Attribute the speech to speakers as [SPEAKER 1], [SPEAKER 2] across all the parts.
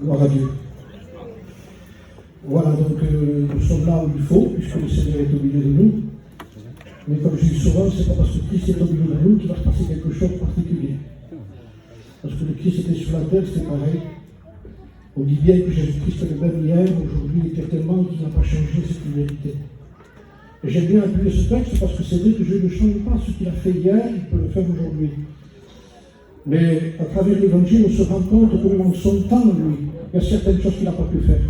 [SPEAKER 1] Gloire à Dieu. Voilà, donc nous sommes là où il faut, puisque le Seigneur est au milieu de nous. Mais comme je dis souvent, c'est pas parce que Christ est au milieu de nous qu'il va se passer quelque chose de particulier. Parce que le Christ était sur la terre, c'est pareil. On dit bien que Jésus-Christ est le même hier, aujourd'hui, éternellement, qu'il n'a pas changé, c'est une vérité. Et j'aime bien appuyer ce texte parce que c'est vrai que Dieu ne change pas. Ce qu'il a fait hier, il peut le faire aujourd'hui. Mais à travers l'évangile, on se rend compte que même en son temps, lui, il y a certaines choses qu'il n'a pas pu faire.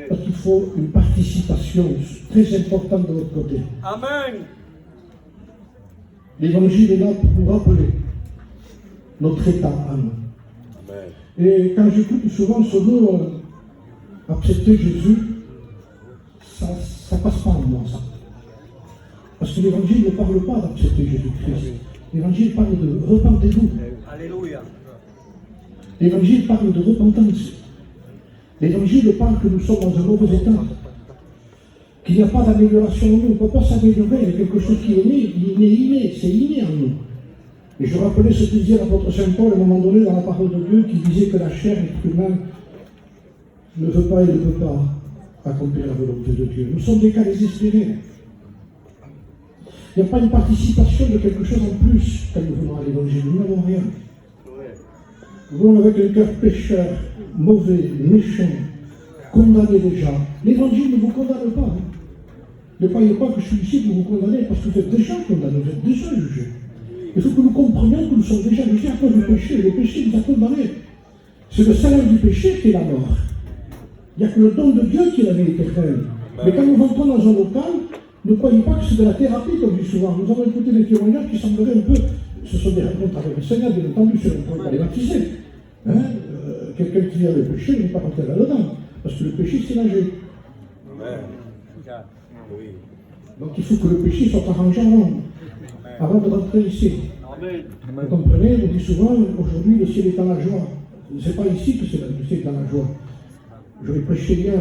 [SPEAKER 1] Parce qu'il faut une participation très importante de notre côté.
[SPEAKER 2] Amen.
[SPEAKER 1] L'évangile est là pour nous rappeler notre état à nous. Et quand j'écoute souvent ce mot, accepter Jésus, ça passe pas en moi, ça. Parce que l'évangile ne parle pas d'accepter Jésus-Christ. L'évangile parle de repentez-vous.
[SPEAKER 2] Alléluia.
[SPEAKER 1] L'évangile parle de repentance. L'évangile parle que nous sommes dans un mauvais état. Qu'il n'y a pas d'amélioration en nous. On ne peut pas s'améliorer. Il y a quelque chose qui est né. Il est inné. C'est inné en nous. Et je rappelais ce que disait l'apôtre Saint Paul à un moment donné dans la parole de Dieu, qui disait que la chair, l'être humain, ne veut pas et ne peut pas accomplir la volonté de Dieu. Nous sommes des cas désespérés. Il n'y a pas une participation de quelque chose en plus quand nous venons à l'évangile. Nous n'avons rien. Nous venons avec un cœur pécheur, mauvais, méchant, condamné déjà. L'évangile ne vous condamne pas. Hein. Ne croyez pas que je suis ici pour vous condamner, parce que vous êtes déjà condamné, vous êtes déjà jugé. Il faut que nous comprenions que nous sommes déjà jugés à cause du péché. Le péché nous a condamnés. C'est le salaire du péché qui est la mort. Il n'y a que le don de Dieu qui est la vie éternelle. Mais quand nous rentrons dans un local, ne croyez pas que c'est de la thérapie, comme je dis souvent. Nous avons écouté des témoignages qui sembleraient un peu... Ce sont des rencontres avec le Seigneur, bien entendu, on ne peut pas les baptiser. Hein? Quelqu'un qui a le péché n'est pas rentré là-dedans. Parce que le péché, c'est nager. Donc il faut que le péché soit arrangé avant de rentrer ici. Vous comprenez, on dit souvent, aujourd'hui, le ciel est dans la joie. Ce n'est pas ici que le ciel est dans la joie. J'aurais prêché hier.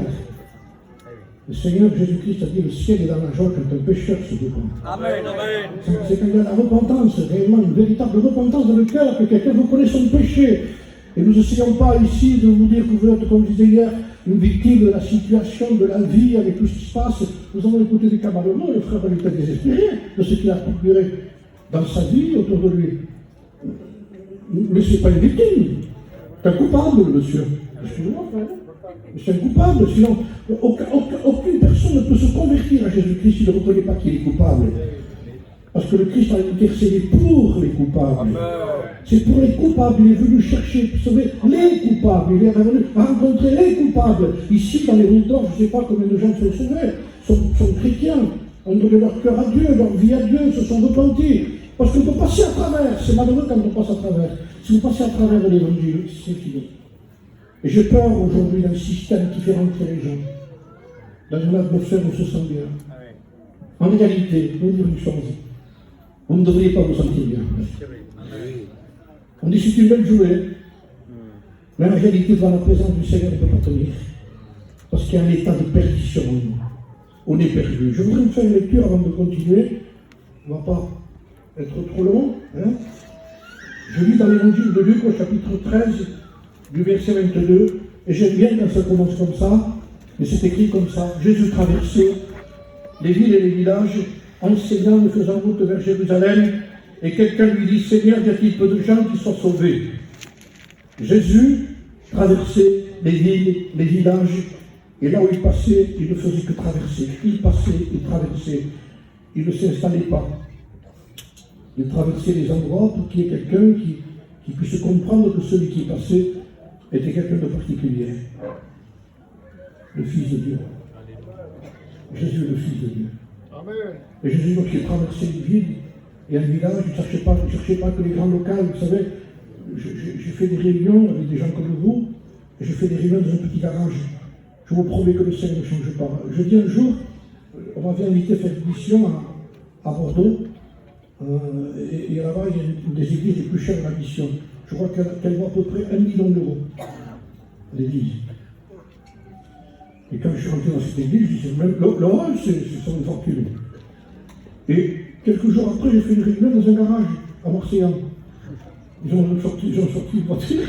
[SPEAKER 1] Le Seigneur Jésus-Christ a dit, le ciel est dans la joie quand un pécheur se découvre.
[SPEAKER 2] Amen, amen.
[SPEAKER 1] C'est quand il y a la repentance, réellement une véritable repentance dans le cœur, que quelqu'un reconnaît son péché. Et nous n'essayons pas ici de vous dire que vous êtes, comme je disais hier, une victime de la situation, de la vie, avec tout ce qui se passe. Nous avons écouté des camarades, le frère était désespéré de ce qu'il a procuré dans sa vie autour de lui. Mais ce n'est pas une victime. C'est un coupable, monsieur. Excusez-moi, frère. C'est un coupable, sinon aucune personne ne peut se convertir à Jésus-Christ s'il ne reconnaît pas qu'il est coupable. Parce que le Christ a intercédé pour les coupables. C'est pour les coupables, il est venu chercher, sauver les coupables. Il est venu rencontrer les coupables. Ici, dans les rues d'or, je ne sais pas combien de gens sont sauvés, sont chrétiens, ont donné leur cœur à Dieu, leur vie à Dieu, se sont repentis. Parce qu'on peut passer à travers. C'est malheureux quand on passe à travers. Si vous passez à travers de l'évangile, c'est fini. Et j'ai peur aujourd'hui d'un système qui fait rentrer les gens dans une atmosphère où on se sent bien. En réalité, je vais vous dire une chose. Vous ne devriez pas vous sentir bien. On dit c'est une belle jouée, mais en réalité, devant la présence du Seigneur, on ne peut pas tenir. Parce qu'il y a un état de perdition en nous. On est perdu. Je voudrais vous faire une lecture avant de continuer. On ne va pas être trop long. Hein. Je lis dans l'évangile de Luc au chapitre 13, du verset 22, et j'aime bien quand ça commence comme ça, mais c'est écrit comme ça. Jésus traversait les villes et les villages, enseignant et faisant route vers Jérusalem, et quelqu'un lui dit, Seigneur, y a-t-il peu de gens qui soient sauvés? Jésus traversait les villes, les villages, et là où il passait, il ne faisait que traverser. Il passait, il traversait, il ne s'installait pas. Il traversait les endroits pour qu'il y ait quelqu'un qui puisse comprendre que celui qui passait était quelqu'un de particulier. Le Fils de Dieu. Jésus est le Fils de Dieu. Et Jésus, donc, il traversait une ville et un village, il ne cherchait pas que les grands locaux. Vous savez, j'ai fait des réunions avec des gens comme vous, et j'ai fait des réunions dans un petit garage. Je vous promets que le Seigneur ne change pas. Je dis un jour, on m'avait invité à faire une mission à Bordeaux, et là-bas, il y a une des églises les plus chères de la mission. Je crois qu'elle vaut à peu près 1 million d'euros, l'église. Et quand je suis rentré dans cette église, je disais, même l'orange, c'est une fortune. Et quelques jours après, j'ai fait une réunion dans un garage à Marseillan. Ils ont sorti une voiture,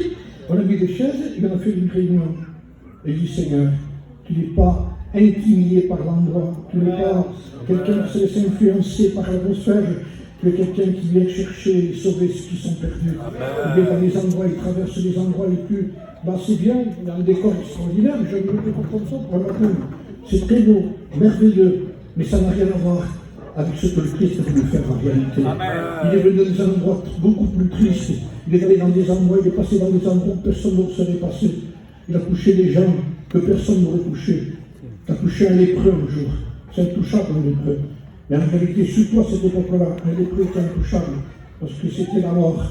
[SPEAKER 1] On a mis des chaises et on a fait une réunion. Et je dis, Seigneur, tu n'es pas intimidé par l'endroit, tu n'es pas quelqu'un qui se laisse influencer par l'atmosphère, tu es quelqu'un qui vient chercher et sauver ceux qui sont perdus. Il est dans les endroits, il traverse les endroits les plus... c'est bien, il y a un décor extraordinaire, je ne le dis pas comme ça pour un matin. C'est très beau, merveilleux, mais ça n'a rien à voir avec ce que le Christ a voulu faire en réalité. Il est venu dans des endroits beaucoup plus tristes. Il est allé dans des endroits, il est passé dans des endroits où personne ne serait passé. Il a touché des gens que personne n'aurait touché. Il a touché un lépreux un jour. C'est intouchable un lépreux. Mais en réalité, surtout à cette époque-là, un lépreux était intouchable, parce que c'était la mort.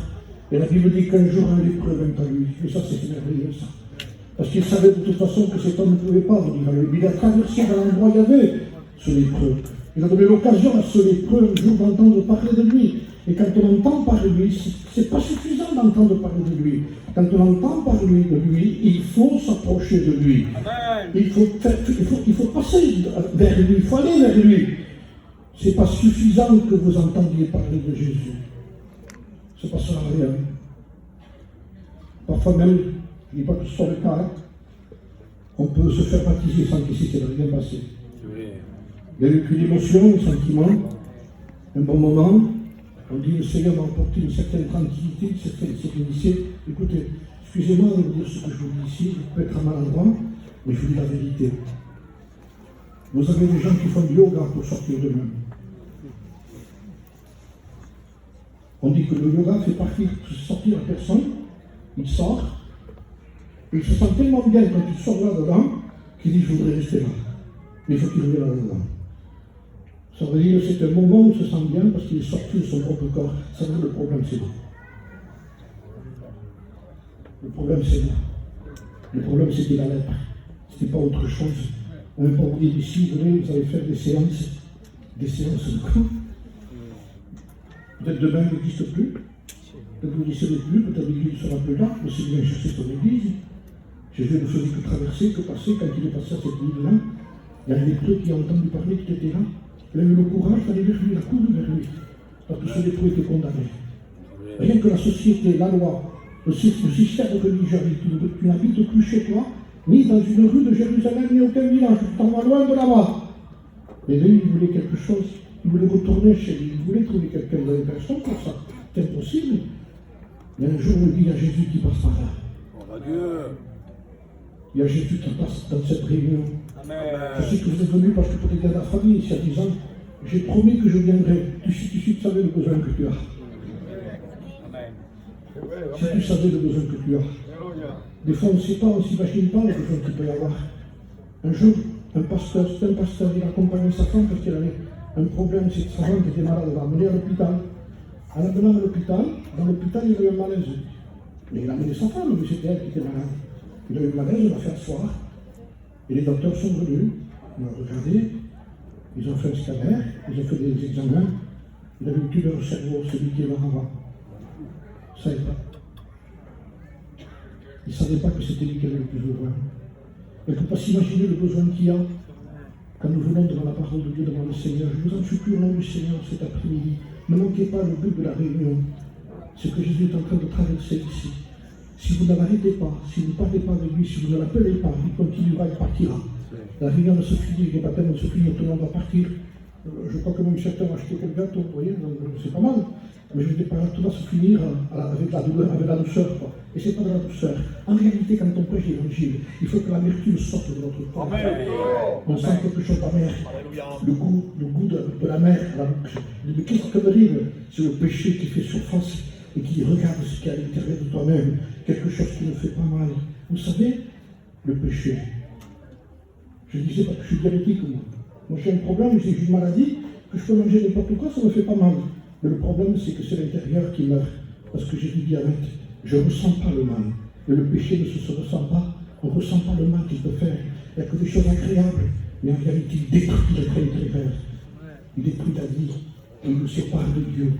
[SPEAKER 1] Et la Bible dit qu'un jour un lépreux vint à lui. Et ça, c'est merveilleux, ça. Parce qu'il savait de toute façon que cet homme ne pouvait pas venir à lui. Il a traversé dans l'endroit où il y avait ce lépreux. Il a donné l'occasion à ce lépreux un jour d'entendre parler de lui. Et quand on entend parler de lui, c'est pas suffisant d'entendre parler de lui. Quand on entend parler de lui, il faut s'approcher de lui. Il faut passer vers lui, il faut aller vers lui. C'est pas suffisant que vous entendiez parler de Jésus. Ça ne passera à rien. Parfois même, je ne dis pas que ce soit le cas, hein, on peut se faire baptiser sans que c'était rien passé. Il y a eu qu'une émotion, un sentiment, un bon moment. On dit le Seigneur m'a apporté une certaine tranquillité, une certaine sérénité. Écoutez, excusez-moi de vous dire ce que je vous dis ici, je peux être à maladroit, mais je vous dis la vérité. Vous avez des gens qui font du yoga pour sortir d'eux-mêmes. On dit que le yoga fait sortir la personne, il sort, et il se sent tellement bien quand il sort là-dedans, qu'il dit je voudrais rester là. Mais il faut qu'il revienne là-dedans. Ça veut dire que c'est un moment où il se sent bien parce qu'il est sorti de son propre corps. Ça veut dire le problème c'est là. Le problème c'est là. Le problème c'était la lèpre. C'était pas autre chose. On n'a pas vous dire ici, venez, vous allez faire des séances de quoi. Peut-être demain il n'existe plus. Peut-être vous n'y serez plus, peut-être l'église ne sera plus là, mais c'est bien chercher son église. Jésus ne faisait que traverser, que passer. Quand il est passé à cette ville-là, il y a un lépreux qui a entendu parler qu'il était là. Il a eu le courage d'aller vers lui, il a couru vers lui, parce que ce lépreux était condamné. Rien que la société, la loi, le système religieux, tu n'habites plus chez toi, ni dans une rue de Jérusalem, ni aucun village, tu t'en vas loin de là-bas. Mais lui, il voulait quelque chose, il voulait retourner chez lui, il voulait trouver quelqu'un dans une personne pour ça. C'est impossible. Mais un jour, il y a Jésus qui passe par là. Il y a Jésus qui passe dans cette réunion. Je sais que vous êtes venus parce que pour aider la famille, ici à 10 ans, j'ai promis que je viendrai. Tu savais le besoin que tu as. Si tu savais le besoin que tu as. Des fois, on ne sait pas, on ne s'imagine pas le besoin qu'il peut y avoir. Un jour, un pasteur, il accompagnait sa femme parce qu'elle avait un problème, c'est que sa femme était malade, elle l'a amenée à l'hôpital. En l'amenant à l'hôpital, dans l'hôpital, il y avait un malaise. Mais il a amené sa femme, mais c'était elle qui était malade. Il a eu le malaise, on l'a fait asseoir. Et les docteurs sont venus, ils ont regardé, ils ont fait un scanner, ils ont fait des examens. Il avait une tumeur au cerveau, celui qui est là avant. Il ne savait pas. Il ne savait pas que c'était lui qui avait le plus besoin. Il ne peut pas s'imaginer le besoin qu'il y a quand nous venons devant la parole de Dieu, devant le Seigneur. Je vous en supplie au nom du Seigneur cet après-midi. Ne manquez pas le but de la réunion. C'est que Jésus est en train de traverser ici. Si vous ne l'arrêtez pas, si vous ne parlez pas avec lui, si vous ne l'appelez pas, il continuera, il partira. La réunion ne se finit, les baptêmes ne se finissent, tout le monde va partir. Je crois que même certains ont acheté quelques gâteaux, vous voyez, donc c'est pas mal. Mais je dis par là, tout va se finir avec la douleur, avec la douceur. Quoi. Et c'est pas de la douceur. En réalité, quand on prêche l'évangile, il faut que l'amertume sorte de notre corps. On sent quelque chose d'amer. Le goût de la mer, la bouche. Mais qu'est-ce que arrive? C'est le péché qui fait surface et qui regarde ce qu'il y a à l'intérieur de toi-même. Quelque chose qui ne fait pas mal. Vous savez, le péché. Je disais parce que je suis diabétique, moi. Moi j'ai un problème, j'ai une maladie, que je peux manger n'importe quoi, ça ne me fait pas mal. Mais le problème, c'est que c'est l'intérieur qui meurt. Parce que j'ai du diabète. Je ne ressens pas le mal. Et le péché ne se ressent pas. On ne ressent pas le mal qu'il peut faire. Il n'y a que des choses agréables. Mais en réalité, il détruit notre intérieur. Il détruit la vie. Et il nous sépare de Dieu.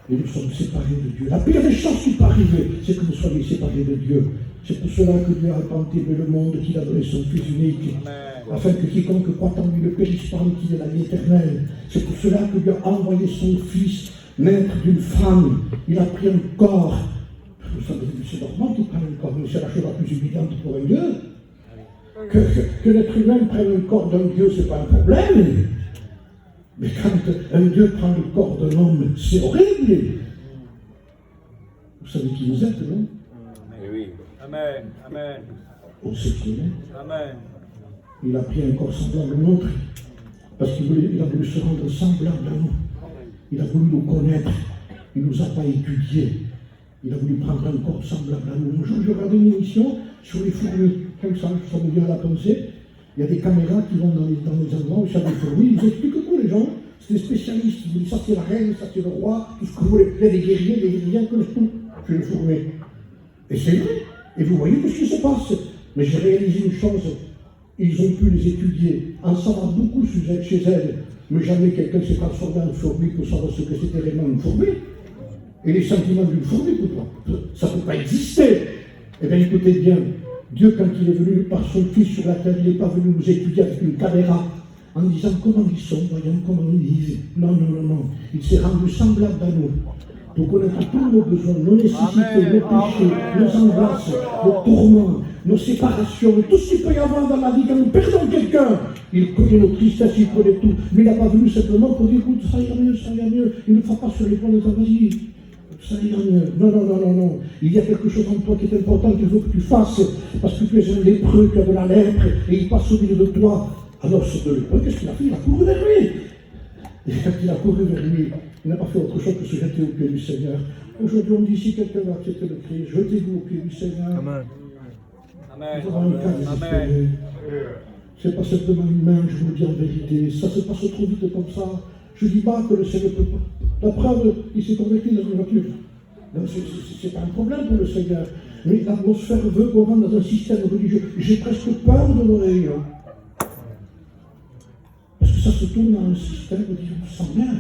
[SPEAKER 1] Et nous sommes séparés de Dieu. La pire des choses qui peut arriver, c'est que nous soyons séparés de Dieu. C'est pour cela que Dieu a tant aimé le monde qu'il a donné son Fils unique, afin que quiconque croit en lui ne périsse pas, mais qu'il ait la vie éternelle. C'est pour cela que Dieu a envoyé son Fils naître d'une femme. Il a pris un corps Vous savez, c'est normal qu'il prenne un corps, mais c'est la chose la plus évidente pour un Dieu. Que l'être humain prenne le corps d'un Dieu, c'est pas un problème. Mais quand un Dieu prend le corps d'un homme, c'est horrible. Vous savez qui vous êtes, non?
[SPEAKER 2] Oui. Amen. Amen.
[SPEAKER 1] On sait qui il est.
[SPEAKER 2] Amen.
[SPEAKER 1] Il a pris un corps semblable au nôtre, parce qu'il a voulu se rendre semblable à nous. Il a voulu nous connaître. Il ne nous a pas étudiés. Il a voulu prendre un corps semblable à nous. Un jour, j'ai regardé une émission sur les fourmis. Comme ça me vient à la pensée. Il y a des caméras qui vont dans les endroits où il y a des fourmis. Ils expliquent tout, les gens. C'est des spécialistes. Ils disent ça c'est la reine, ça c'est le roi, tout ce que vous voulez. Il y a des guerriers, des guerriers, que tout. Je les fourmis. Et c'est vrai. Et vous voyez tout ce qui se passe. Mais j'ai réalisé une chose. Ils ont pu les étudier, en savoir beaucoup chez elles. Mais jamais quelqu'un s'est transformé en fourmi pour savoir ce que c'était réellement une fourmi. Et les sentiments d'une fourmi, ça ne peut pas exister. Eh bien, écoutez bien, Dieu, quand il est venu par son Fils sur la terre, il n'est pas venu nous étudier avec une caméra, en disant comment ils sont, voyons comment ils vivent. Non, non, non, non. Il s'est rendu semblable à nous, pour connaître tous nos besoins, nos nécessités, nos péchés, nos angoisses, nos tourments, nos séparations, tout ce qu'il peut y avoir dans la vie. Quand nous perdons quelqu'un, il connaît nos tristesses, il connaît tout. Mais il n'a pas venu simplement pour dire, écoute, ça ira mieux, ça ira mieux. Il ne fera pas sur les points de ta vas-y. Ça ira mieux. Non, non, non, non, non. Il y a quelque chose en toi qui est important qu'il faut que tu fasses. Parce que tu es un lépreux, tu as de la lèpre, et il passe au milieu de toi. Alors ce lépreux, qu'est-ce qu'il a fait? Il a couru vers lui. Et quand il a couru vers lui, il n'a pas fait autre chose que se jeter au pied du Seigneur. Aujourd'hui, on dit, si quelqu'un va accepter le Christ, jetez-vous au pied du Seigneur.
[SPEAKER 2] Amen. Amen.
[SPEAKER 1] Nous avons un cas désespéré. C'est pas simplement une main, je vous le dis en vérité. Ça se passe trop vite comme ça. Je ne dis pas que le Seigneur peut pas. La preuve, il s'est converti dans une voiture. C'est pas un problème pour le Seigneur. Mais l'atmosphère veut qu'on rentre dans un système religieux. J'ai presque peur de nos réunions. Parce que ça se tourne dans un système où on se sent bien.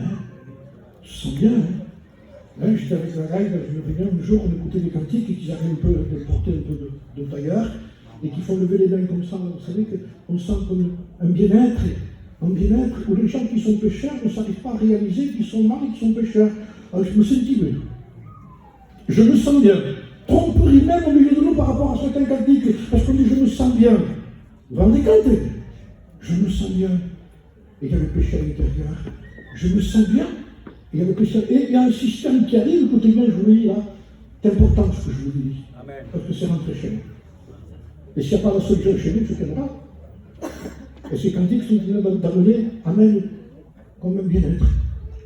[SPEAKER 1] On se sent bien. Là, j'étais avec un gars dans une réunion, un jour, on écoutait des cantiques et qu'ils avaient un peu porté un peu de tailleur et qui font lever les mains comme ça. Vous savez qu'on sent comme un bien-être. Un bien-être où les gens qui sont pécheurs ne s'arrivent pas à réaliser qu'ils sont mal et qu'ils sont pécheurs. Alors je me sentis bien. Je me sens bien. Tromperie même au milieu de nous par rapport à certains cantiques, parce qu'on dit je me sens bien. Vous vous rendez compte? Je me sens bien. Et il y a le péché à l'intérieur. Je me sens bien. Et il y a le péché. Et il y a un système qui arrive, écoutez bien, je vous le dis là. C'est important ce que je vous dis.
[SPEAKER 2] Amen.
[SPEAKER 1] Parce que c'est rentré chez nous. Et s'il n'y a pas la solution chez nous, c'est qu'elle va. Et ces cantiques sont d'amener Amen comme un bien-être.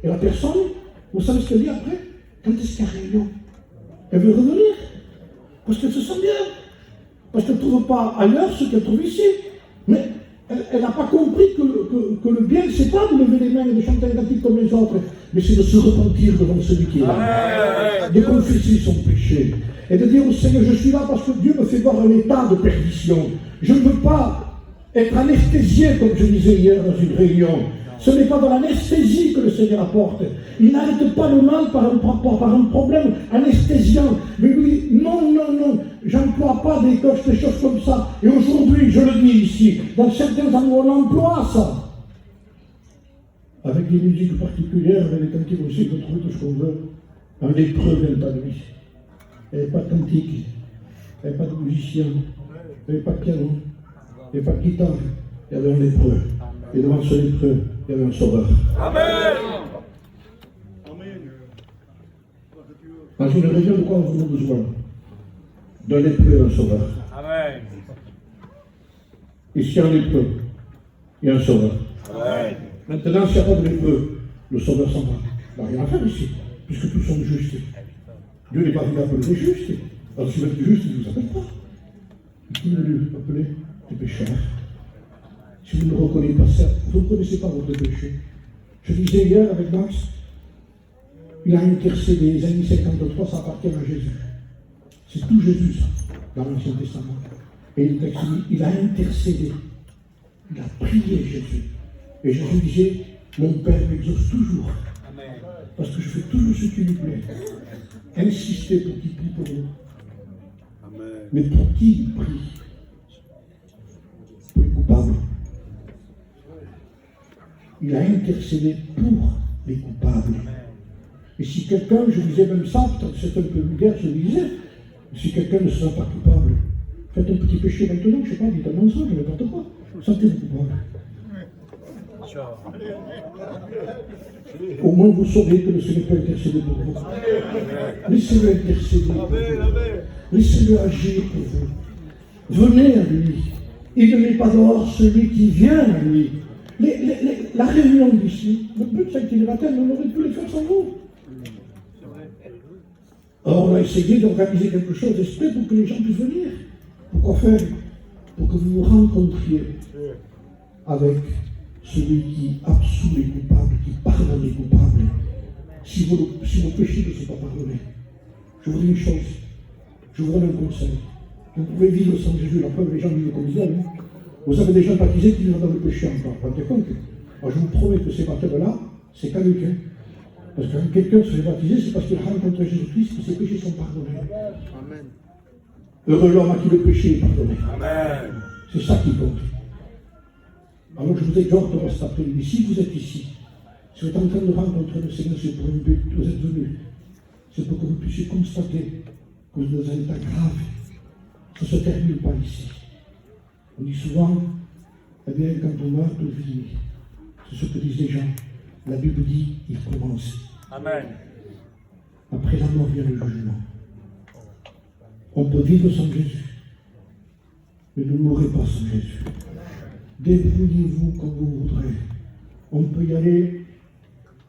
[SPEAKER 1] Et la personne, vous savez ce qu'elle dit après? Quand est-ce qu'elle a réunion? Elle veut revenir. Parce qu'elle se sent bien. Parce qu'elle ne trouve pas ailleurs ce qu'elle trouve ici. Mais elle n'a pas compris que le bien, c'est pas de lever les mains et de chanter un cantique comme les autres, mais c'est de se repentir devant celui qui est là. De confesser son péché. Et de dire au Seigneur, je suis là parce que Dieu me fait voir un état de perdition. Je ne veux pas être anesthésié, comme je disais hier dans une réunion. Ce n'est pas dans l'anesthésie que le Seigneur apporte. Il n'arrête pas le mal par un problème anesthésiant. Mais lui, non, non, non, j'emploie pas des choses comme ça. Et aujourd'hui, je le dis ici, dans certains endroits, on emploie ça. Avec des musiques particulières, avec des cantiques aussi, on trouve tout ce qu'on veut. Un lépreux vient à lui. Il n'y avait pas de cantique, il n'y avait pas de musicien, il n'y avait pas de piano. Il n'y avait pas de guitare, il y avait un lépreux. Et devant ce lépreux, il y avait un sauveur.
[SPEAKER 2] Amen.
[SPEAKER 1] Dans une région de quoi nous avons besoin? D'un lépreux et un sauveur.
[SPEAKER 2] Amen.
[SPEAKER 1] Ici, un lépreux et un sauveur.
[SPEAKER 2] Amen.
[SPEAKER 1] Maintenant, s'il n'y a pas de lépreux, le sauveur s'en va. Il n'y a rien à faire ici, puisque tous sont justes. Dieu n'est pas venu appeler des justes. Alors, si vous êtes juste, il ne vous appelle pas. Il est venu appeler des pécheurs. Si vous ne reconnaissez pas ça, vous ne connaissez pas votre péché. Je disais hier avec Max, il a intercédé, Ésaïe 53, ça appartient à Jésus. C'est tout Jésus, ça, dans l'Ancien Testament. Et le texte dit, il a intercédé. Il a prié Jésus. Et Jésus disait, mon Père m'exauce toujours.
[SPEAKER 2] Amen.
[SPEAKER 1] Parce que je fais toujours ce qui lui plaît. Insistez pour qu'il prie pour nous.
[SPEAKER 2] Amen.
[SPEAKER 1] Mais pour qui il prie? Pour les coupables. Il a intercédé pour les coupables. Et si quelqu'un, je disais même ça, c'est un peu vulgaire, je disais, Si quelqu'un ne se sent pas coupable, faites un petit péché maintenant, je ne sais pas, dites un mensonge, n'importe quoi. Sentez-vous coupable. Au moins vous saurez que le Seigneur peut intercéder pour vous. Laissez-le intercéder pour vous. Laissez-le agir pour vous. Venez à lui. Il ne met pas dehors celui qui vient à lui. La réunion d'ici, le but c'est qu'il matin, on aurait pu les faire sans vous. Or, on a essayé d'organiser quelque chose d'esprit pour que les gens puissent venir. Pourquoi faire? Pour que vous vous rencontriez avec celui qui absout les coupables, qui pardonne les coupables. Si vos péchés ne sont pas pardonnés, je vous dis une chose, je vous donne un conseil. Vous pouvez vivre sans Jésus, la preuve, les gens vivent comme ils aiment. Vous avez des gens baptisés qui vivent dans le péché encore. Vous rendez compte? Moi, je vous promets que ces baptêmes-là, c'est caduc. Parce que quand quelqu'un se fait baptiser, c'est parce qu'il a rencontré Jésus-Christ que ses péchés sont pardonnés. Amen. Heureux l'homme à qui le péché est pardonné. Amen. C'est ça qui compte. Alors je vous exhorte cet après-midi, si vous êtes ici, si vous êtes en train de rencontrer le Seigneur, c'est pour un but, vous êtes venus. C'est pour que vous puissiez constater que vous êtes un état grave. Ça ne se termine pas ici. On dit souvent, eh bien, quand on meurt, tout finit. C'est ce que disent les gens. La Bible dit, il commence. Amen. Après la mort vient le jugement. On peut vivre sans Jésus, mais ne mourrez pas sans Jésus. Débrouillez-vous comme vous voudrez. On peut y aller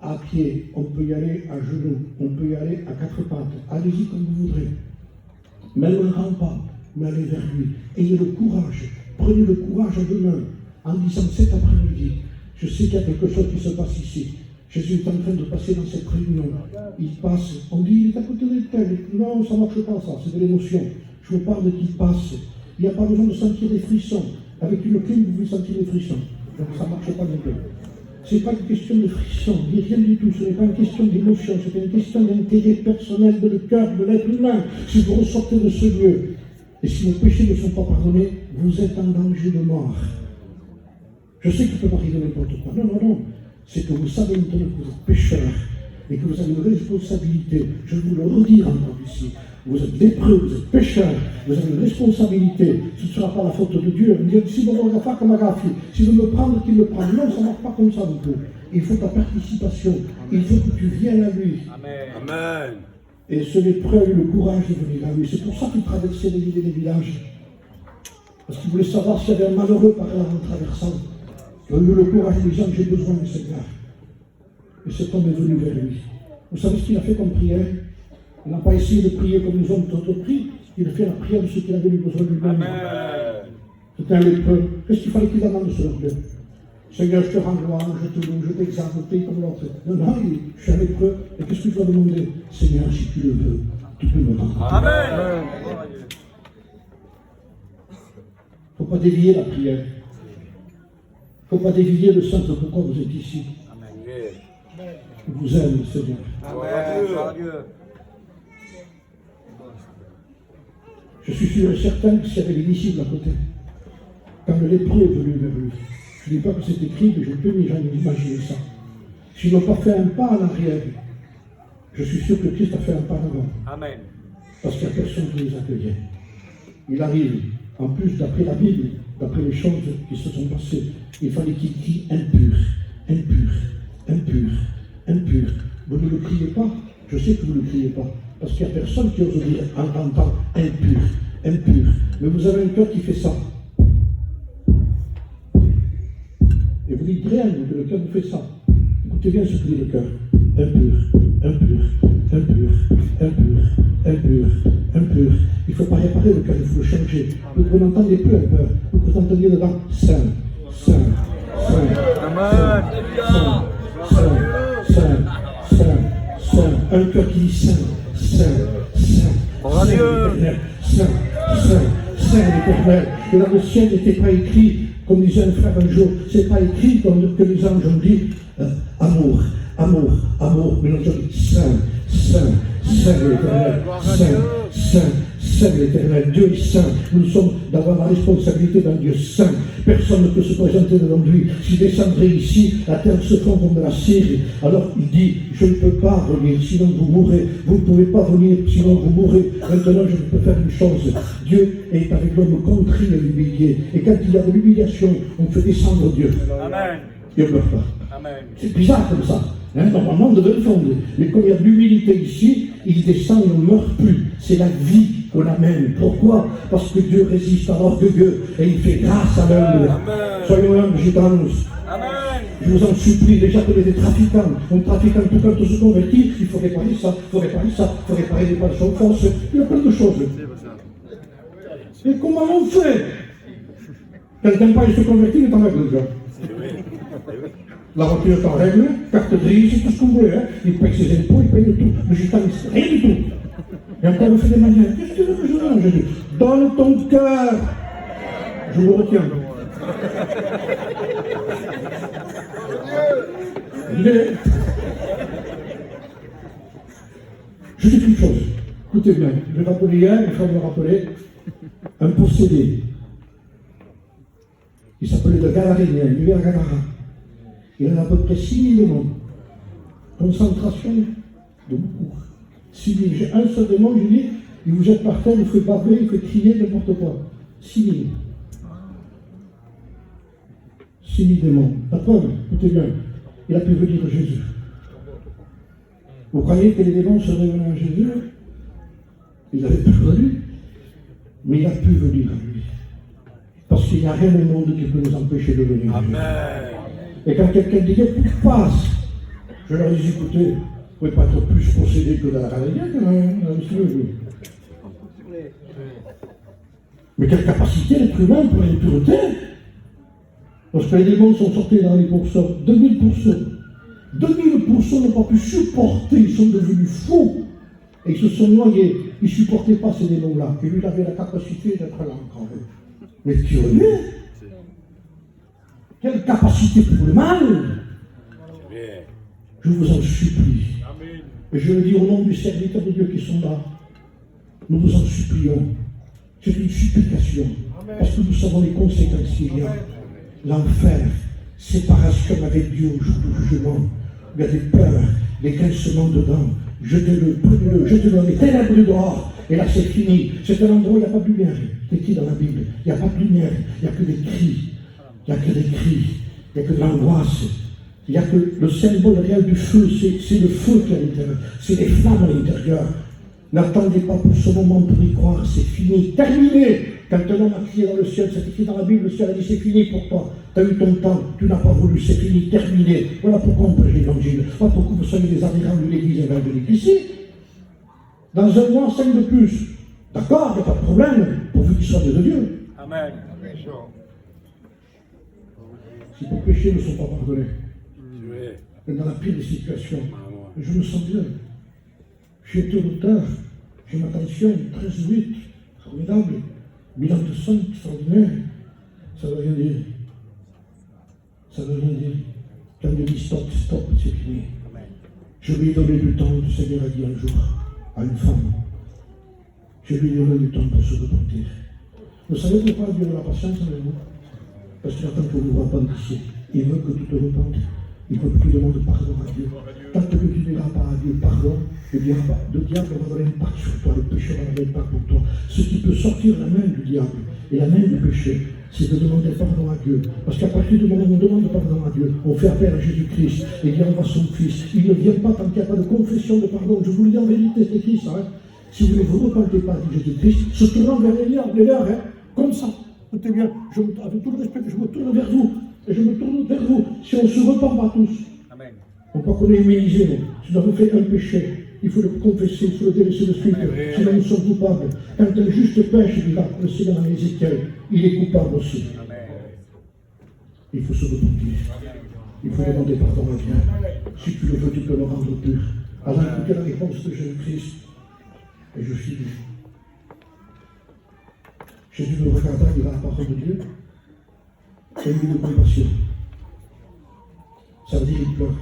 [SPEAKER 1] à pied, on peut y aller à genoux, on peut y aller à quatre pattes. Allez-y comme vous voudrez. Mais ne le rend pas, mais allez vers lui. Ayez le courage. Prenez le courage à deux mains en disant cet après-midi, je sais qu'il y a quelque chose qui se passe ici. Jésus est en train de passer dans cette réunion. Il passe, on dit, il est à côté de tel. Non, ça ne marche pas ça, c'est de l'émotion. Je vous parle qu'il passe. Il n'y a pas besoin de sentir des frissons. Avec une clim, vous pouvez sentir des frissons. Donc ça ne marche pas non plus. Ce n'est pas une question de frisson, rien du tout. Ce n'est pas une question d'émotion, c'est une question d'intérêt personnel de le cœur, de l'être humain. Si vous ressortez de ce lieu, et si vos péchés ne sont pas pardonnés, vous êtes en danger de mort. Je sais qu'il peut arriver n'importe quoi. Non, non, non. C'est que vous savez maintenant que vous êtes pécheur et que vous avez une responsabilité. Je vais vous le redire encore ici. Vous êtes lépreux, vous êtes pécheur, vous avez une responsabilité. Ce ne sera pas la faute de Dieu. Vous dites, si vous ne pas comme Agafi, si vous me prendre, qu'il me prenne. Non, ça ne marche pas comme ça non plus. Il faut ta participation. Il faut que tu viennes à lui. Amen. Amen. Et ce lépreux a eu le courage de venir à lui. C'est pour ça qu'il traversait les villes et les villages. Parce qu'il voulait savoir s'il y avait un malheureux par là en traversant. Il a eu le courage de dire, j'ai besoin de Seigneur. Et cet homme est venu vers lui. Vous savez ce qu'il a fait comme prière? Il n'a pas essayé de prier comme nous hommes d'autres prient. Il a fait la prière de ce qu'il avait eu besoin de lui-même. C'était un lépreux. Qu'est-ce qu'il fallait qu'il demande de ce lépreux? Seigneur, je te rends gloire, je te loue, je t'exalte, je te comme l'autre. Non, non, je suis un lépreux. Et qu'est-ce que je dois demander? Seigneur, si tu le veux, tu peux me rendre. Amen. Il ne faut pas dévier la prière. Il ne faut pas dévier le sens de pourquoi vous êtes ici. Amen. Je vous aime, Seigneur. Amen. Je suis sûr et certain que s'il y avait des disciples à côté, quand le lépreux est venu vers lui, je ne dis pas que c'est écrit, mais je peux m'imaginer ça. S'ils n'ont pas fait un pas en arrière, je suis sûr que Christ a fait un pas en avant. Amen. Parce qu'il n'y a personne qui les accueillait. Il arrive, en plus d'après la Bible, d'après les choses qui se sont passées, il fallait qu'il crie impur, impur, impur, impur. Vous ne le criez pas, je sais que vous ne le criez pas. Parce qu'il n'y a personne qui ose dire en entendant impur, impur. Mais vous avez un cœur qui fait ça. Et vous dites rien, que le cœur vous fait ça. Écoutez bien ce que dit le cœur. Impur, impur, impur, impur, impur, impur. Il ne faut pas réparer le cœur, il faut le changer. Vous n'entendez plus un peu. Vous entendiez dedans saint, saint, saint, saint, saint, saint, saint, saint. Un cœur qui dit saint. Saint, Saint, Saint, Saint, Saint l'Éternel. Et dans le ciel n'était pas écrit, comme disait un frère un jour, c'est pas écrit comme que les anges ont dit, amour, amour, amour, mais l'ange dit Saint, Saint, Saint l'Éternel, Saint, Saint, Saint saint, l'Éternel. Dieu est saint. Nous sommes d'avoir la responsabilité d'un Dieu saint. Personne ne peut se présenter devant lui. S'il descendrait ici, la terre se fond comme de la cire. Alors il dit, je ne peux pas venir, sinon vous mourrez. Vous ne pouvez pas venir, sinon vous mourrez. Maintenant, je peux faire une chose. Dieu est avec l'homme contrit et humilié. Et quand il y a de l'humiliation, on fait descendre Dieu.
[SPEAKER 2] Amen.
[SPEAKER 1] Dieu ne meurt pas.
[SPEAKER 2] Amen.
[SPEAKER 1] C'est bizarre comme ça. Hein, normalement, on devait le fondre. Mais comme il y a de l'humilité ici, il descend et on ne meurt plus. C'est la vie qu'on amène. Pourquoi? Parce que Dieu résiste à l'orgueilleux et il fait grâce à l'humble. Soyons humbles, gitanos.
[SPEAKER 2] Amen.
[SPEAKER 1] Je vous en supplie, déjà que des trafiquants, un trafiquant, tout quand on se convertit, il faut réparer ça, il faut réparer ça, il faut réparer les pensions fausses, il y a plein de choses. Et comment on fait? Quelqu'un pas il se convertit, il est en règle déjà. La voiture est en règle, carte grise, tout ce que vous voulez. Hein. Il paye ses impôts, il paye de tout. Le gitaniste, rien du tout. Et encore, il fait des manières. Qu'est-ce que tu veux que je donne? Je dis, donne ton cœur. Je vous retiens. Je dis une chose. Écoutez bien. Je vais rappeler hier, il faut me rappeler, un possédé. Il s'appelait le Gadarénien, il vivait à Gadara. Il en a à peu près 6 000 démons. Concentration de beaucoup. 6 000. J'ai un seul démon, je dis, il vous jette par terre, il fait baver, il fait crier, n'importe quoi. 6 000. 6 000 démons. La preuve, écoutez bien, il a pu venir Jésus. Vous croyez que les démons se révélaient à Jésus? Ils avaient peur de lui, mais il a pu venir à lui. Parce qu'il n'y a rien au monde qui peut nous empêcher de venir.
[SPEAKER 2] Amen.
[SPEAKER 1] Et quand quelqu'un disait, tout passe, je leur dis, écoutez, vous ne pouvez pas être plus possédé que dans la réalité, mais quelle capacité l'être humain pour l'impureté? Lorsque les démons sont sortis dans les pourceaux, 2000%. 2000% n'ont pas pu supporter, ils sont devenus fous. Et ils se sont noyés. Ils ne supportaient pas ces démons-là. Et lui, il avait la capacité d'être là encore. Mais curieux. Quelle capacité pour le mal. Je vous en supplie. Et je le dis au nom du serviteur de Dieu qui sont là. Nous vous en supplions. C'est une supplication. Parce que nous savons les conséquences qu'il y a. L'enfer, séparation avec Dieu au jour du jugement. Il y a des peurs, des grincements dedans. Jetez-le, prenez-le, jetez-le dans les ténèbres du dehors. Et là, c'est fini. C'est un endroit où il n'y a pas de lumière. C'est écrit dans la Bible. Il n'y a pas de lumière. Il n'y a que des cris. Il n'y a que des cris. Il n'y a que de l'angoisse. Il n'y a que le symbole réel du feu. C'est le feu qui est à l'intérieur. C'est les flammes à l'intérieur. N'attendez pas pour ce moment pour y croire. C'est fini. Terminé. Quand un homme a crié dans le ciel, c'est écrit dans la Bible, le ciel a dit c'est fini pour toi. Tu as eu ton temps, tu n'as pas voulu, c'est fini, terminé. Voilà pourquoi on prêche l'évangile. Voilà pourquoi vous soyez des adhérents de l'église évangélique ici. Dans un mois, 5 de plus. D'accord, il n'y a pas de problème, pourvu qu'il soit de Dieu.
[SPEAKER 2] Amen.
[SPEAKER 1] Si tes péchés ne sont pas pardonnés, dans la pire des situations, je me sens bien. J'ai été auteur, j'ai ma tension, 13,8, formidable. Bilan de sang extraordinaire. Ça veut rien dire. Ça veut rien dire. Quand Dieu dit stop, stop, c'est fini. Je lui ai donné du temps, le Seigneur a dit un jour à une femme. Je lui ai donné du temps pour se repentir. Vous savez pourquoi Dieu a la patience avec vous? Parce qu'il attend que vous vous repentissiez. Il veut que tu te repentes. Il veut que tu demandes pardon à Dieu. Tant que tu ne diras pas à Dieu pardon, le diable va avoir l'impact sur toi, le péché va avoir l'impact pour toi. Ce qui peut sortir la main du diable et la main du péché, c'est de demander pardon à Dieu. Parce qu'à partir du moment où on demande pardon à Dieu, on fait appel à Jésus-Christ et il envoie son Fils. Il ne vient pas tant qu'il n'y a pas de confession de pardon. Je vous le dis en vérité, c'est écrit ça. Hein. Si vous ne vous repentez pas de Jésus-Christ, se tournant vers les leurs, hein, comme ça. Écoutez bien, avec tout le respect, je me tourne vers vous. Et je me tourne vers vous. Si on ne se repent pas tous,
[SPEAKER 2] Amen.
[SPEAKER 1] on ne peut pas qu'on est humilié. Si nous avons fait un péché, il faut le confesser, il faut le délaisser de suite. Sinon nous sommes coupables. Quand un juste pêche, il va le Seigneur dans Ézéchiel, il est coupable aussi.
[SPEAKER 2] Amen.
[SPEAKER 1] Il faut se repentir. Il faut demander pardon à Dieu. Si tu le veux, tu peux le rendre pur. Alors écoutez la réponse de Jésus-Christ. Et je finis. Jésus nous regarda, il va à la parole de Dieu. Et il de compassion. Ça veut dire qu'il pleure.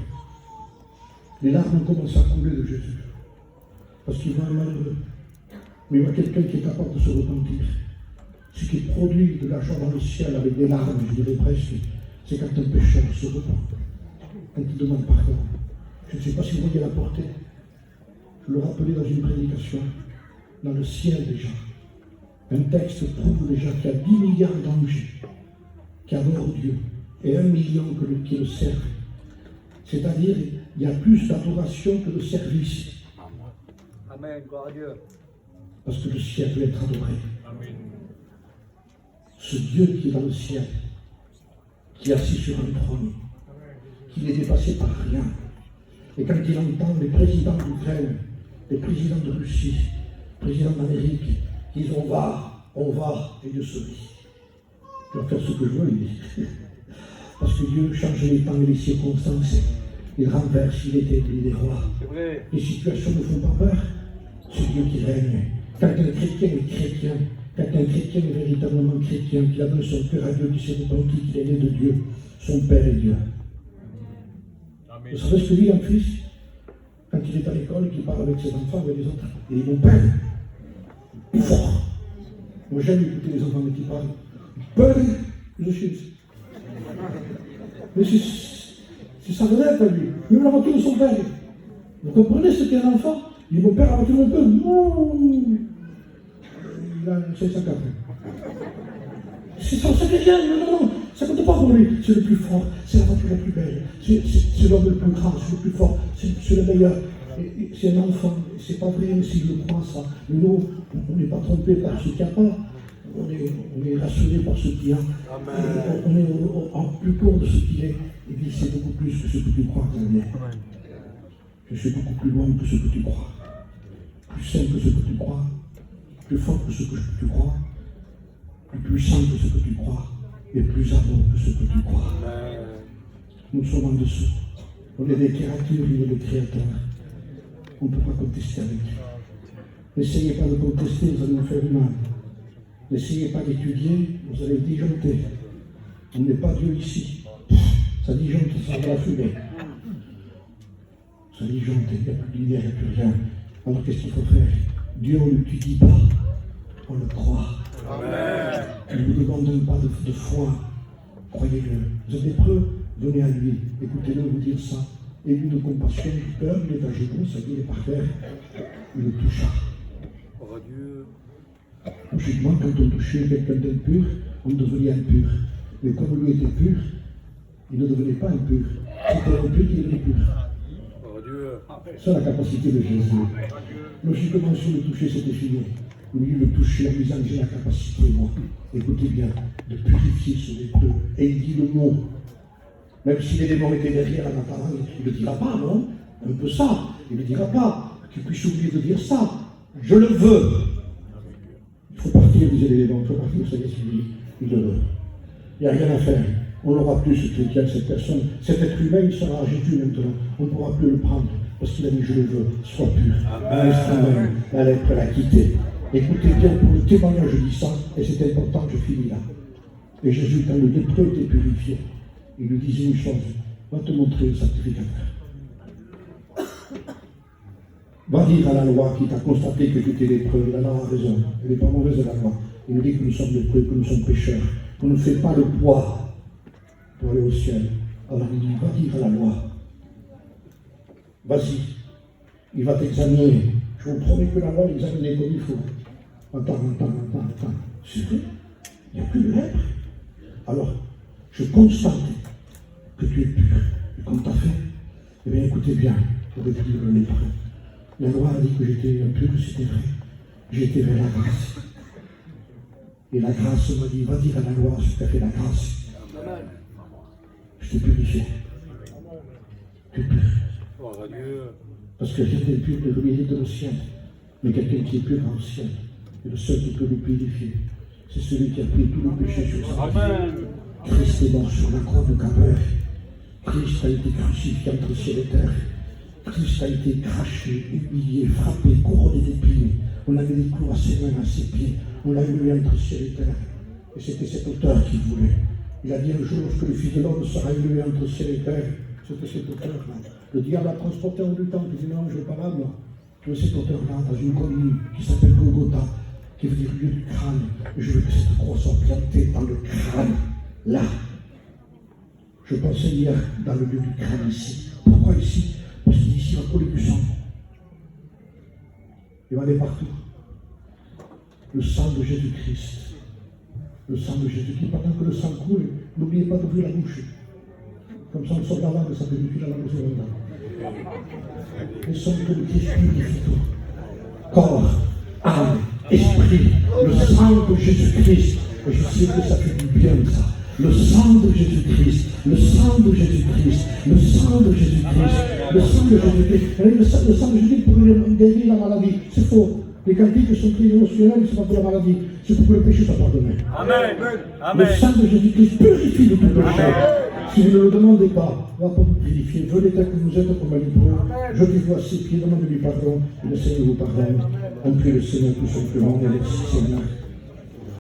[SPEAKER 1] Les larmes ont commencé à couler de Jésus. Parce qu'il voit un malheureux. Mais il y a quelqu'un qui est capable de se repentir. Ce qui produit de la joie dans le ciel avec des larmes, je dirais presque, c'est quand un pécheur se repent, quand il demande pardon. Je ne sais pas si vous voyez la portée. Je le rappelais dans une prédication, dans le ciel déjà. Un texte prouve déjà qu'il y a 10 milliards d'anges qui adorent Dieu et 1 million qui le servent. C'est-à-dire, il y a plus d'adoration que de service.
[SPEAKER 2] Amen. Gloire à Dieu.
[SPEAKER 1] Parce que le ciel veut être adoré.
[SPEAKER 2] Amen.
[SPEAKER 1] Ce Dieu qui est dans le ciel, qui est assis sur un trône, qui n'est dépassé par rien. Et quand il entend les présidents d'Ukraine, les présidents de Russie, les présidents d'Amérique, qui disent on va, et Dieu sourit. Je vais faire ce que je veux, il dit. Parce que Dieu change les temps et les circonstances. Il renverse, il établit des rois. Les situations ne font pas peur. C'est Dieu qui règne. Quand un chrétien est chrétien, quand un chrétien est véritablement chrétien, qu'il a donné son cœur à Dieu, qui s'est repenti, qu'il est né de Dieu, son Père est Dieu. Amen. Vous savez ce que dit un fils quand il est à l'école et qu'il parle avec ses enfants, avec les autres? Il dit mon Père, plus fort. Moi j'aime écouter les enfants qui parlent. Père, je suis. Mais c'est sa vedette à lui. Même la voiture de son père. Vous comprenez ce qu'est un enfant? Il dit mon père, la voiture de mon père. Non. Il a 504. C'est ça, ça fait rien. Non, ça compte pas pour lui. C'est le plus fort, c'est la voiture la plus belle, c'est l'homme le plus grand, c'est le plus fort, c'est le meilleur. C'est un enfant, c'est pas vrai, mais s'il le croit ça. Mais nous, on n'est pas trompé par ce qu'il n'y a pas. On est rassuré par ce qu'il y a. On est en plus court de ce qu'il est. Il dit c'est beaucoup plus que ce que tu crois, Daniel. Je suis beaucoup plus loin que ce que tu crois. Plus sain que ce que tu crois. Plus fort que ce que tu crois. Plus puissant que ce que tu crois. Et plus amour que ce que tu crois. Nous sommes en dessous. On est des créatures, il est le Créateur. On ne peut pas contester avec Dieu. N'essayez pas de contester, vous allez nous faire du mal. N'essayez pas d'étudier, vous allez disjoncter. On n'est pas Dieu ici. Ça disjoncte, ça va la fumée. Ça disjoncte, il n'y a plus de lumière, il n'y a plus rien. Alors qu'est-ce qu'il faut faire? Dieu, on ne l'étudie pas, on le croit. Amen. Ne vous demandons pas de foi, croyez-le. Vous êtes des preuves, venez à lui, écoutez-le vous dire ça. Et lui de compassion, du cœur, il est à genoux, ça dit, il est par terre, il le toucha.
[SPEAKER 2] Oh Dieu.
[SPEAKER 1] Logiquement, quand on touchait quelqu'un d'impur, on devenait impur. Mais comme lui était pur, il ne devenait pas impur. C'était impur qui devenait pur.
[SPEAKER 2] Oh Dieu.
[SPEAKER 1] C'est la capacité de Jésus. Logiquement, si le toucher, c'était fini. Lui, le toucher, la mise en j'ai la capacité, moi, écoutez bien, de purifier ce lépreux. Et il dit le mot. Même si les démons étaient derrière en attendant, il ne le dira pas, non? Un peu ça. Il ne le dira pas. Tu puisses oublier de dire ça. Je le veux. Il faut partir, disait l'élément, il faut partir, ça y est, il le veut. Il n'y a rien à faire. On n'aura plus ce chrétien, cette personne. Cet être humain, il sera à Jésus maintenant. On ne pourra plus le prendre, parce qu'il a dit, je le veux, sois pur. Amen. La lettre l'a quitté. Écoutez bien, pour le témoignage, je dis ça, et c'est important, je finis là. Et Jésus, quand le lépreux était purifié, il lui disait une chose, va te montrer le sacrificateur. Va dire à la loi qui t'a constaté que tu étais lépreux, la loi a raison, elle n'est pas mauvaise la loi. Il nous dit que nous sommes lépreux, que nous sommes pécheurs, qu'on ne fait pas le poids pour aller au ciel. Alors il dit, va dire à la loi, vas-y, il va t'examiner. Je vous promets que la loi l'examiner comme il faut. Attends. C'est vrai, il n'y a plus de lèpre. Alors, je constate que tu es pur. Et comme tu as fait, eh bien écoutez bien, pour dire le lépreux. La loi a dit que j'étais impur, c'était vrai. J'étais vers la grâce. Et la grâce m'a dit, va dire à la loi ce qu'a fait la grâce. Je t'ai purifié. Tu es pur. Parce que quelqu'un est pur ne lui de le ciel. Mais quelqu'un qui est pur dans le ciel. Et le seul qui peut le purifier, c'est celui qui a pris tout le péché sur sa vie. Christ est mort sur la croix de Calvaire. Christ a été crucifié entre ciel et terre. Christ a été craché, humilié, frappé, couronné d'épines. On avait des clous à ses mains, à ses pieds. On l'a élevé entre ciel et terre. Et c'était cet auteur qu'il voulait. Il a dit un jour que le Fils de l'homme sera élevé entre ciel et terre. C'était cet auteur-là. Le diable a transporté en du temps. Il dit non, je ne veux pas là, moi. de cet auteur-là dans une commune qui s'appelle Golgotha, qui veut dire lieu du crâne. Je veux que cette croix soit plantée dans le crâne, là. Je pensais hier dans le lieu du crâne ici. Pourquoi ici? Parce qu'ici, il va couler du sang. Il va aller partout. Le sang de Jésus-Christ. Le sang de Jésus-Christ. Pendant que le sang coule, n'oubliez pas d'ouvrir la bouche. Comme ça, on sort de la langue, ça fait depuis la langue sur le dent. Le sang de Christ purifie tout. Corps, âme, esprit. Le sang de Jésus-Christ. Et je sais que ça fait du bien, ça. Le sang de Jésus-Christ, le sang de Jésus-Christ, le sang de Jésus-Christ, le sang de Jésus-Christ. Le sang de Jésus-Christ pour guérir la maladie. C'est faux. Les cantiques sont très émotionnels, ce n'est pas pour la maladie, c'est pour que le péché soit pardonné.
[SPEAKER 2] Amen.
[SPEAKER 1] Le sang de Jésus-Christ purifie de tout péché. Si vous ne le demandez pas, il ne va pas vous purifier. Venez tel que vous êtes comme un lépreux. Je vous vois à ses pieds, demandez-lui pardon, et le Seigneur vous pardonne. On prie le Seigneur tout simplement, et merci Seigneur.